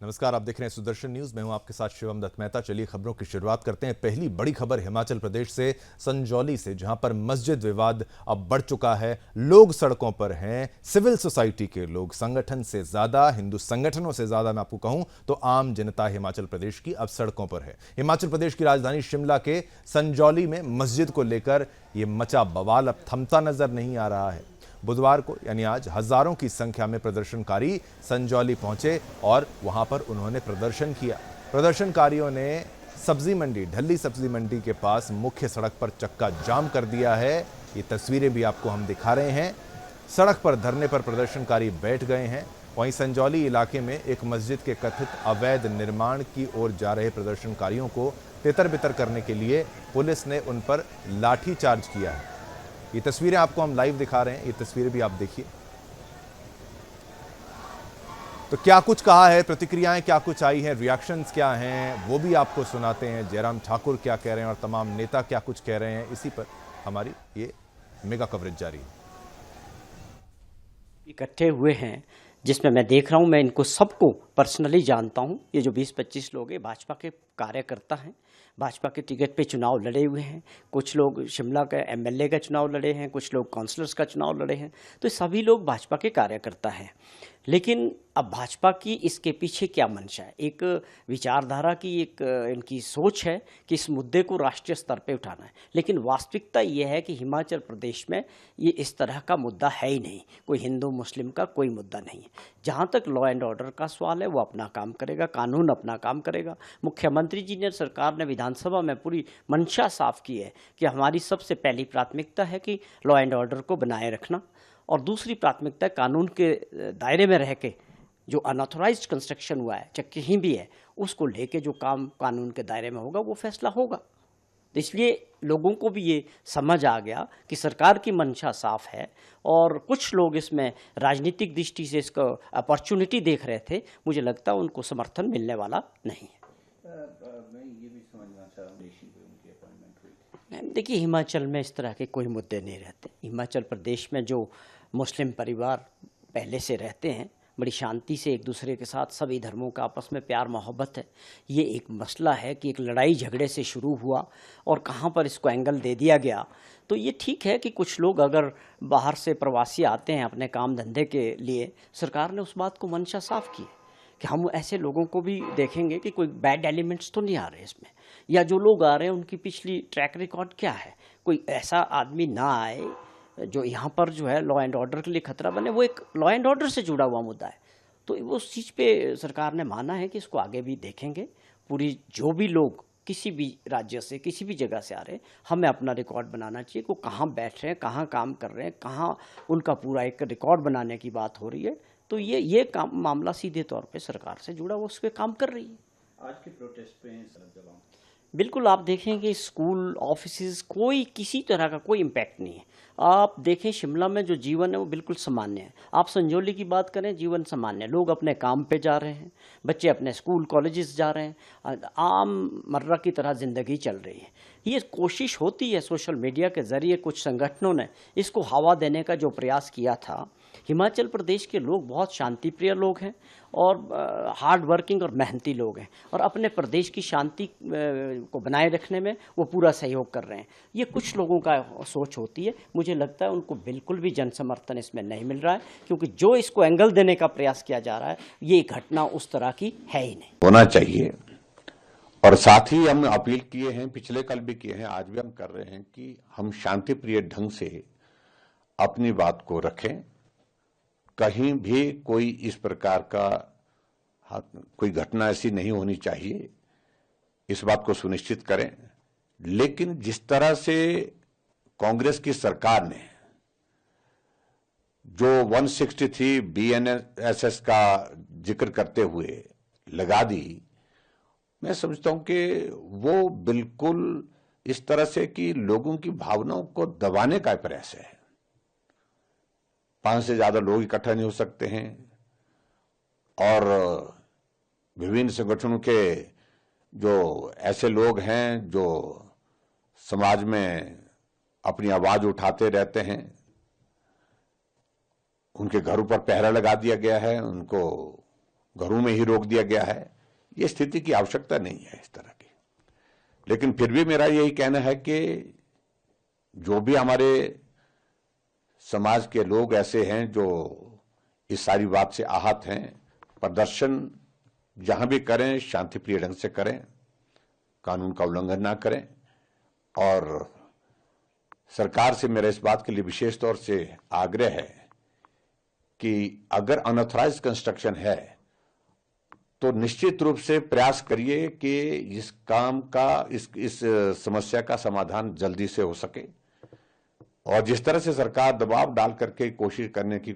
नमस्कार, आप देख रहे हैं सुदर्शन न्यूज। मैं हूं आपके साथ शिवम दत्त मेहता। चलिए खबरों की शुरुआत करते हैं। पहली बड़ी खबर हिमाचल प्रदेश से, संजौली से, जहां पर मस्जिद विवाद अब बढ़ चुका है। लोग सड़कों पर हैं, सिविल सोसाइटी के लोग, संगठन से ज्यादा, हिंदू संगठनों से ज्यादा मैं आपको कहूं तो आम जनता हिमाचल प्रदेश की अब सड़कों पर है। हिमाचल प्रदेश की राजधानी शिमला के संजौली में मस्जिद को लेकर यह मचा बवाल अब थमता नजर नहीं आ रहा है। बुधवार को यानी आज हजारों की संख्या में प्रदर्शनकारी संजौली पहुंचे और वहां पर उन्होंने प्रदर्शन किया। प्रदर्शनकारियों ने सब्जी मंडी, ढली सब्जी मंडी के पास मुख्य सड़क पर चक्का जाम कर दिया है। ये तस्वीरें भी आपको हम दिखा रहे हैं। सड़क पर धरने पर प्रदर्शनकारी बैठ गए हैं। वहीं संजौली इलाके में एक मस्जिद के कथित अवैध निर्माण की ओर जा रहे प्रदर्शनकारियों को तितर बितर करने के लिए पुलिस ने उन पर लाठीचार्ज किया है। ये तस्वीरें आपको हम लाइव दिखा रहे हैं, ये तस्वीरें भी आप देखिए। तो क्या कुछ कहा है, प्रतिक्रियाएं क्या कुछ आई हैं, रिएक्शंस क्या हैं, वो भी आपको सुनाते हैं। जयराम ठाकुर क्या कह रहे हैं और तमाम नेता क्या कुछ कह रहे हैं, इसी पर हमारी ये मेगा कवरेज जारी है। इकट्ठे हुए हैं जिसमें मैं देख रहा हूं, मैं इनको सबको पर्सनली जानता हूं। ये जो 20-25 लोग हैं भाजपा के कार्यकर्ता हैं, भाजपा के टिकट पे चुनाव लड़े हुए हैं। कुछ लोग शिमला का एमएलए का चुनाव लड़े हैं, कुछ लोग काउंसलर्स का चुनाव लड़े हैं। तो सभी लोग भाजपा के कार्यकर्ता हैं। लेकिन अब भाजपा की इसके पीछे क्या मंशा है? एक विचारधारा की एक इनकी सोच है कि इस मुद्दे को राष्ट्रीय स्तर पे उठाना है। लेकिन वास्तविकता ये है कि हिमाचल प्रदेश में ये इस तरह का मुद्दा है ही नहीं। कोई हिंदू मुस्लिम का कोई मुद्दा नहीं है। जहाँ तक लॉ एंड ऑर्डर का सवाल है, वो अपना काम करेगा, कानून अपना काम करेगा। मुख्यमंत्री जी ने, सरकार ने विधानसभा में पूरी मंशा साफ की है कि हमारी सबसे पहली प्राथमिकता है कि लॉ एंड ऑर्डर को बनाए रखना, और दूसरी प्राथमिकता कानून के दायरे में रह के जो अनऑथोराइज्ड कंस्ट्रक्शन हुआ है, चाहे कहीं भी है, उसको लेके जो काम कानून के दायरे में होगा वो फैसला होगा। तो इसलिए लोगों को भी ये समझ आ गया कि सरकार की मंशा साफ है, और कुछ लोग इसमें राजनीतिक दृष्टि से इसको अपॉर्चुनिटी देख रहे थे। मुझे लगता है उनको समर्थन मिलने वाला नहीं है। मैं ये भी समझना चाह रहा हूँ, उनकी अपॉइंटमेंट हुई थी। देखिए, हिमाचल में इस तरह के कोई मुद्दे नहीं रहते। हिमाचल प्रदेश में जो मुस्लिम परिवार पहले से रहते हैं, बड़ी शांति से एक दूसरे के साथ, सभी धर्मों का आपस में प्यार मोहब्बत है। ये एक मसला है कि एक लड़ाई झगड़े से शुरू हुआ और कहाँ पर इसको एंगल दे दिया गया। तो ये ठीक है कि कुछ लोग अगर बाहर से प्रवासी आते हैं अपने काम धंधे के लिए, सरकार ने उस बात को मंशा साफ की है कि हम ऐसे लोगों को भी देखेंगे कि कोई बैड एलिमेंट्स तो नहीं आ रहे इसमें, या जो लोग आ रहे हैं उनकी पिछली ट्रैक रिकॉर्ड क्या है। कोई ऐसा आदमी ना आए जो यहाँ पर जो है लॉ एंड ऑर्डर के लिए खतरा बने। वो एक लॉ एंड ऑर्डर से जुड़ा हुआ मुद्दा है। तो वो उस चीज़ पे सरकार ने माना है कि इसको आगे भी देखेंगे। पूरी जो भी लोग किसी भी राज्य से, किसी भी जगह से आ रहे हैं, हमें अपना रिकॉर्ड बनाना चाहिए। वो कहाँ बैठ रहे हैं, कहाँ काम कर रहे हैं, कहाँ उनका पूरा एक रिकॉर्ड बनाने की बात हो रही है। तो ये काम मामला सीधे तौर पे सरकार से जुड़ा, वो उस पर काम कर रही है। आज के प्रोटेस्ट पे सड़क जलाओ, बिल्कुल आप देखेंगे स्कूल, ऑफिसेज, कोई किसी तरह का कोई इम्पैक्ट नहीं है। आप देखें शिमला में जो जीवन है वो बिल्कुल सामान्य है। आप संजौली की बात करें, जीवन सामान्य है। लोग अपने काम पे जा रहे हैं, बच्चे अपने स्कूल कॉलेजेस जा रहे हैं, आम मर्रा की तरह ज़िंदगी चल रही है। ये कोशिश होती है सोशल मीडिया के ज़रिए, कुछ संगठनों ने इसको हवा देने का जो प्रयास किया था। हिमाचल प्रदेश के लोग बहुत शांति प्रिय लोग हैं और हार्ड वर्किंग और मेहनती लोग हैं, और अपने प्रदेश की शांति को बनाए रखने में वो पूरा सहयोग कर रहे हैं। ये कुछ लोगों का सोच होती है। मुझे लगता है उनको बिल्कुल भी जन समर्थन इसमें नहीं मिल रहा है, क्योंकि जो इसको एंगल देने का प्रयास किया जा रहा है, ये घटना उस तरह की है ही नहीं। होना चाहिए। और साथ ही हम अपील किए हैं, पिछले कल भी किए हैं, आज भी हम कर रहे हैं कि हम शांति प्रिय ढंग से अपनी बात को रखें। कहीं भी कोई इस प्रकार का कोई घटना ऐसी नहीं होनी चाहिए, इस बात को सुनिश्चित करें। लेकिन जिस तरह से कांग्रेस की सरकार ने जो 163 BNSS का जिक्र करते हुए लगा दी, मैं समझता हूं कि वो बिल्कुल इस तरह से कि लोगों की भावनाओं को दबाने का प्रयास है। 5 से ज्यादा लोग इकट्ठा नहीं हो सकते हैं, और विभिन्न संगठनों के जो ऐसे लोग हैं जो समाज में अपनी आवाज उठाते रहते हैं, उनके घरों पर पहरा लगा दिया गया है, उनको घरों में ही रोक दिया गया है। ये स्थिति की आवश्यकता नहीं है इस तरह की। लेकिन फिर भी मेरा यही कहना है कि जो भी हमारे समाज के लोग ऐसे हैं जो इस सारी बात से आहत हैं, प्रदर्शन जहां भी करें शांतिप्रिय ढंग से करें, कानून का उल्लंघन ना करें। और सरकार से मेरा इस बात के लिए विशेष तौर से आग्रह है कि अगर अनऑथराइज्ड कंस्ट्रक्शन है तो निश्चित रूप से प्रयास करिए कि इस काम का इस समस्या का समाधान जल्दी से हो सके। और जिस तरह से सरकार दबाव डाल करके कोशिश करने की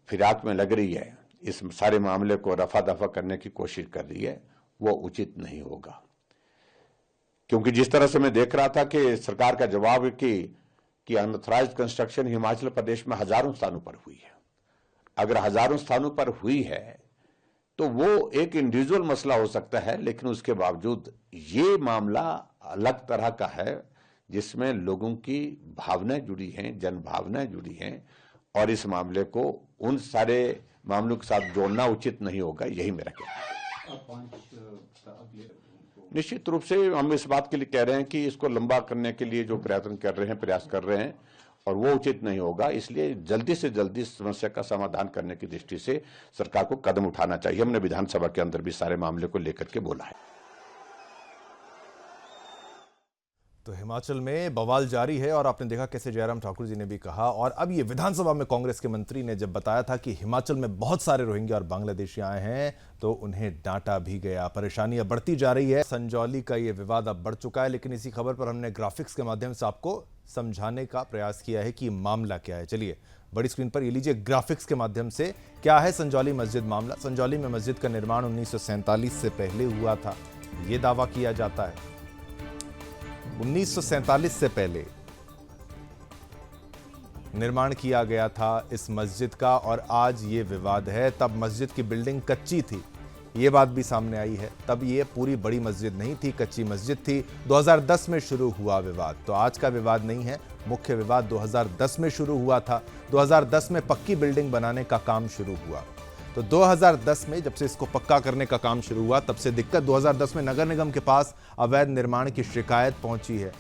फिराक में लग रही है, इस सारे मामले को रफा दफा करने की कोशिश कर रही है, वो उचित नहीं होगा। क्योंकि जिस तरह से मैं देख रहा था कि सरकार का जवाब है कि अनऑथराइज्ड कंस्ट्रक्शन हिमाचल प्रदेश में हजारों स्थानों पर हुई है। अगर हजारों स्थानों पर हुई है तो वो एक इंडिविजुअल मसला हो सकता है, लेकिन उसके बावजूद ये मामला अलग तरह का है जिसमें लोगों की भावनाएं जुड़ी हैं, जन भावनाएं जुड़ी हैं, और इस मामले को उन सारे मामलों के साथ जोड़ना उचित नहीं होगा। यही मेरा कहना है। निश्चित रूप से हम इस बात के लिए कह रहे हैं कि इसको लंबा करने के लिए जो प्रयत्न कर रहे हैं, प्रयास कर रहे हैं, और वो उचित नहीं होगा। इसलिए जल्दी से जल्दी समस्या का समाधान करने की दृष्टि से सरकार को कदम उठाना चाहिए। हमने विधानसभा के अंदर भी सारे मामले को लेकर के बोला है। तो हिमाचल में बवाल जारी है और आपने देखा कैसे जयराम ठाकुर जी ने भी कहा, और अब ये विधानसभा में कांग्रेस के मंत्री ने जब बताया था कि हिमाचल में बहुत सारे रोहिंग्या और बांग्लादेशी आए हैं तो उन्हें डांटा भी गया। परेशानियां बढ़ती जा रही है। संजौली का ये विवाद अब बढ़ चुका है, लेकिन इसी खबर पर हमने ग्राफिक्स के माध्यम से आपको समझाने का प्रयास किया है कि मामला क्या है। चलिए बड़ी स्क्रीन पर ये लीजिए ग्राफिक्स के माध्यम से क्या है संजौली मस्जिद मामला। संजौली में मस्जिद का निर्माण 1947 से पहले हुआ था, ये दावा किया जाता है। 1947 से पहले निर्माण किया गया था इस मस्जिद का और आज ये विवाद है। तब मस्जिद की बिल्डिंग कच्ची थी, ये बात भी सामने आई है। तब ये पूरी बड़ी मस्जिद नहीं थी, कच्ची मस्जिद थी। 2010 में शुरू हुआ विवाद, तो आज का विवाद नहीं है। मुख्य विवाद 2010 में शुरू हुआ था। 2010 में पक्की बिल्डिंग बनाने का काम शुरू हुआ। तो 2010 में जब से इसको पक्का करने का काम शुरू हुआ तब से दिक्कत। 2010 में नगर निगम के पास अवैध निर्माण की शिकायत पहुंची है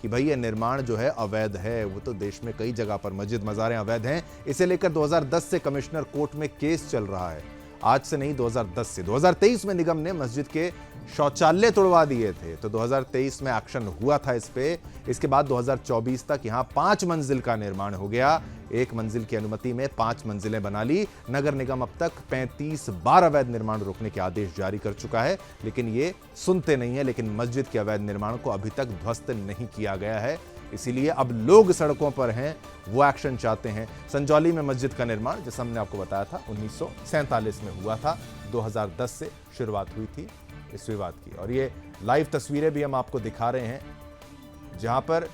कि भाई ये निर्माण जो है अवैध है। वो तो देश में कई जगह पर मस्जिद मज़ारें अवैध हैं। इसे लेकर 2010 से कमिश्नर कोर्ट में केस चल रहा है। आज से नहीं, 2010 से। 2023 में निगम ने मस्जिद के शौचालय तोड़वा दिए थे, तो 2023 में एक्शन हुआ था इस पे। इसके बाद 2024 तक यहाँ 5 मंजिल का निर्माण हो गया। 1 मंजिल की अनुमति में 5 मंजिलें बना ली। नगर निगम अब तक 35 बार अवैध निर्माण रोकने के आदेश जारी कर चुका है, लेकिन ये सुनते नहीं है। लेकिन मस्जिद के अवैध निर्माण को अभी तक ध्वस्त नहीं किया गया है, इसीलिए अब लोग सड़कों पर हैं, वो एक्शन चाहते हैं। संजौली में मस्जिद का निर्माण, जैसा हमने आपको बताया था, 1947 में हुआ था। 2010 से शुरुआत हुई थी इस विवाद की, और ये लाइव तस्वीरें भी हम आपको दिखा रहे हैं जहां पर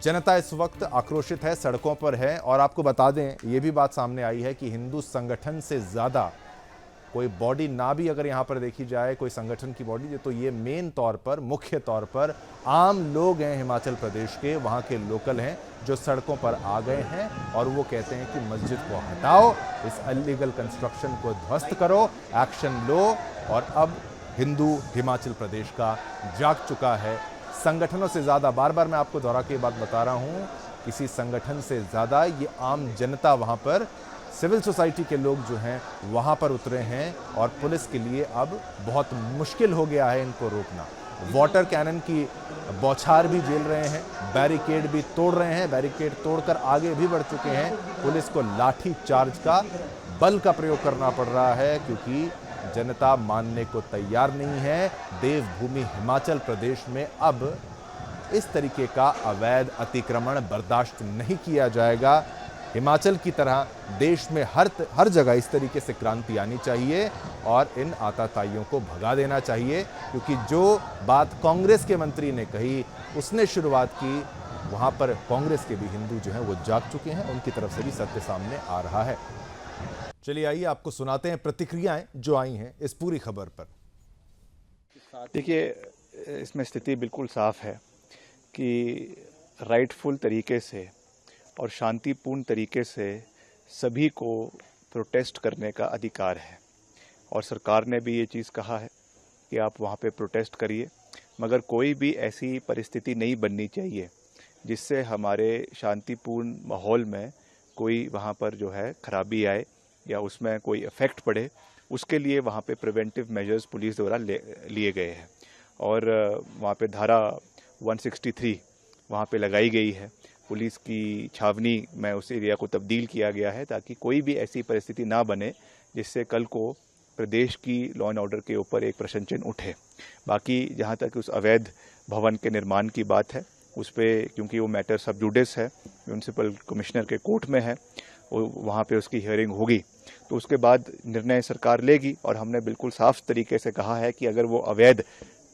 जनता इस वक्त आक्रोशित है, सड़कों पर है। और आपको बता दें, ये भी बात सामने आई है कि हिंदू संगठन से ज्यादा कोई बॉडी ना भी अगर यहाँ पर देखी जाए, कोई संगठन की बॉडी, तो ये मेन तौर पर, मुख्य तौर पर आम लोग हैं हिमाचल प्रदेश के, वहाँ के लोकल हैं जो सड़कों पर आ गए हैं और वो कहते हैं कि मस्जिद को हटाओ, इस इलीगल कंस्ट्रक्शन को ध्वस्त करो, एक्शन लो। और अब हिंदू हिमाचल प्रदेश का जाग चुका है। संगठनों से ज़्यादा, बार बार मैं आपको दोहरा के बात बता रहा हूँ, किसी संगठन से ज़्यादा ये आम जनता, वहाँ पर सिविल सोसाइटी के लोग जो हैं वहाँ पर उतरे हैं। और पुलिस के लिए अब बहुत मुश्किल हो गया है इनको रोकना। वाटर कैनन की बौछार भी झेल रहे हैं, बैरिकेड भी तोड़ रहे हैं, बैरिकेड तोड़कर आगे भी बढ़ चुके हैं। पुलिस को लाठी चार्ज का, बल का प्रयोग करना पड़ रहा है, क्योंकि जनता मानने को तैयार नहीं है। देवभूमि हिमाचल प्रदेश में अब इस तरीके का अवैध अतिक्रमण बर्दाश्त नहीं किया जाएगा। हिमाचल की तरह देश में हर जगह इस तरीके से क्रांति आनी चाहिए और इन आताताइयों को भगा देना चाहिए, क्योंकि जो बात कांग्रेस के मंत्री ने कही, उसने शुरुआत की, वहां पर कांग्रेस के भी हिंदू जो हैं वो जाग चुके हैं, उनकी तरफ से भी सत्य सामने आ रहा है। चलिए आइए आपको सुनाते हैं प्रतिक्रियाएं जो आई हैं इस पूरी खबर पर। देखिए, इसमें स्थिति बिल्कुल साफ है कि राइटफुल तरीके से और शांतिपूर्ण तरीके से सभी को प्रोटेस्ट करने का अधिकार है। और सरकार ने भी ये चीज़ कहा है कि आप वहाँ पे प्रोटेस्ट करिए, मगर कोई भी ऐसी परिस्थिति नहीं बननी चाहिए जिससे हमारे शांतिपूर्ण माहौल में कोई वहाँ पर जो है खराबी आए या उसमें कोई इफेक्ट पड़े। उसके लिए वहाँ पे प्रिवेंटिव मेजर्स पुलिस द्वारा लिए गए हैं और वहाँ पे धारा 163 वहाँ पे लगाई गई है। पुलिस की छावनी में उस एरिया को तब्दील किया गया है ताकि कोई भी ऐसी परिस्थिति ना बने जिससे कल को प्रदेश की लॉ एंड ऑर्डर के ऊपर एक प्रश्न चिन्ह उठे। बाकी जहाँ तक उस अवैध भवन के निर्माण की बात है, उस पर क्योंकि वो मैटर सब जुडिस है, म्यूनसिपल कमिश्नर के कोर्ट में है, वहाँ पे उसकी हियरिंग होगी तो उसके बाद निर्णय सरकार लेगी। और हमने बिल्कुल साफ तरीके से कहा है कि अगर वो अवैध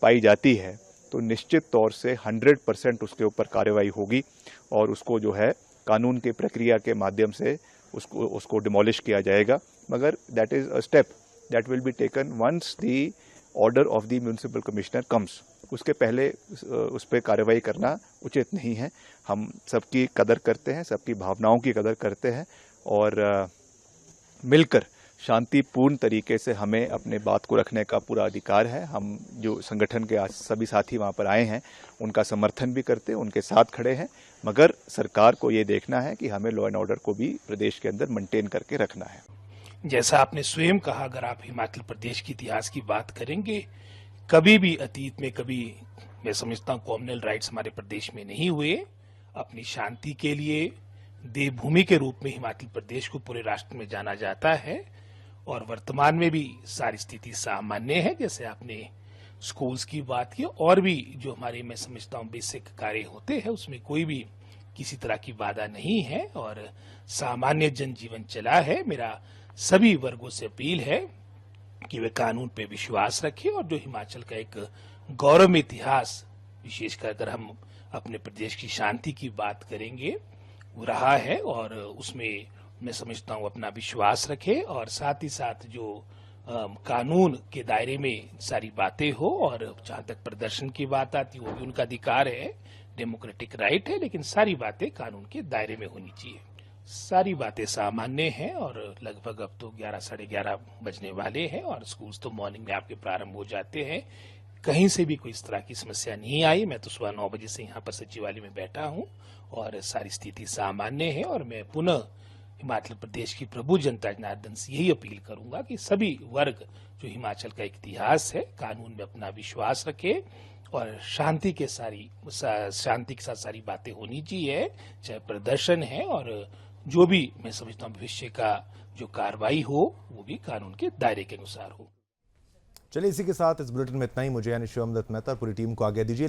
पाई जाती है तो निश्चित तौर से 100% उसके ऊपर कार्रवाई होगी और उसको जो है कानून की प्रक्रिया के माध्यम से उसको डिमोलिश किया जाएगा। मगर that is a step that will be taken once the order of the municipal commissioner comes. उसके पहले उस पर कार्रवाई करना उचित नहीं है। हम सबकी कदर करते हैं, सबकी भावनाओं की कदर करते हैं और मिलकर शांतिपूर्ण तरीके से हमें अपने बात को रखने का पूरा अधिकार है। हम जो संगठन के सभी साथी वहाँ पर आए हैं उनका समर्थन भी करते हैं, उनके साथ खड़े हैं, मगर सरकार को ये देखना है कि हमें लॉ एंड ऑर्डर को भी प्रदेश के अंदर मेंटेन करके रखना है। जैसा आपने स्वयं कहा, अगर आप हिमाचल प्रदेश के इतिहास की बात करेंगे, कभी भी अतीत में कभी मैं समझता हूँ कॉमनल राइट्स हमारे प्रदेश में नहीं हुए। अपनी शांति के लिए देवभूमि के रूप में हिमाचल प्रदेश को पूरे राष्ट्र में जाना जाता है और वर्तमान में भी सारी स्थिति सामान्य है। जैसे आपने स्कूल्स की बात की और भी जो हमारे मैं समझता हूँ बेसिक कार्य होते हैं उसमें कोई भी किसी तरह की बाधा नहीं है और सामान्य जनजीवन चला है। मेरा सभी वर्गों से अपील है कि वे कानून पे विश्वास रखें और जो हिमाचल का एक गौरव इतिहास, विशेषकर अगर हम अपने प्रदेश की शांति की बात करेंगे, वो रहा है और उसमें मैं समझता हूँ अपना विश्वास रखे और साथ ही साथ जो कानून के दायरे में सारी बातें हो। और जहां तक प्रदर्शन की बात आती है वो भी उनका अधिकार है, डेमोक्रेटिक राइट है, लेकिन सारी बातें कानून के दायरे में होनी चाहिए। सारी बातें सामान्य हैं और लगभग अब तो 11 साढ़े 11 बजने वाले हैं और स्कूल्स तो मॉर्निंग में आपके प्रारंभ हो जाते हैं। कहीं से भी कोई इस तरह की समस्या नहीं आई। मैं तो सुबह 9 बजे से यहाँ पर सचिवालय में बैठा हूँ और सारी स्थिति सामान्य है और मैं पुनः हिमाचल प्रदेश की प्रभु जनता जनार्दन से यही अपील करूंगा कि सभी वर्ग जो हिमाचल का एक इतिहास है, कानून में अपना विश्वास रखे और शांति के साथ सारी बातें होनी चाहिए, चाहे प्रदर्शन है और जो भी मैं समझता हूँ भविष्य का जो कार्रवाई हो वो भी कानून के दायरे के अनुसार हो। चलिए इसी के साथ इस बुलेटिन में इतना ही। मुझे यानी शिवम दत्त मेहता पूरी टीम को आज्ञा दीजिए।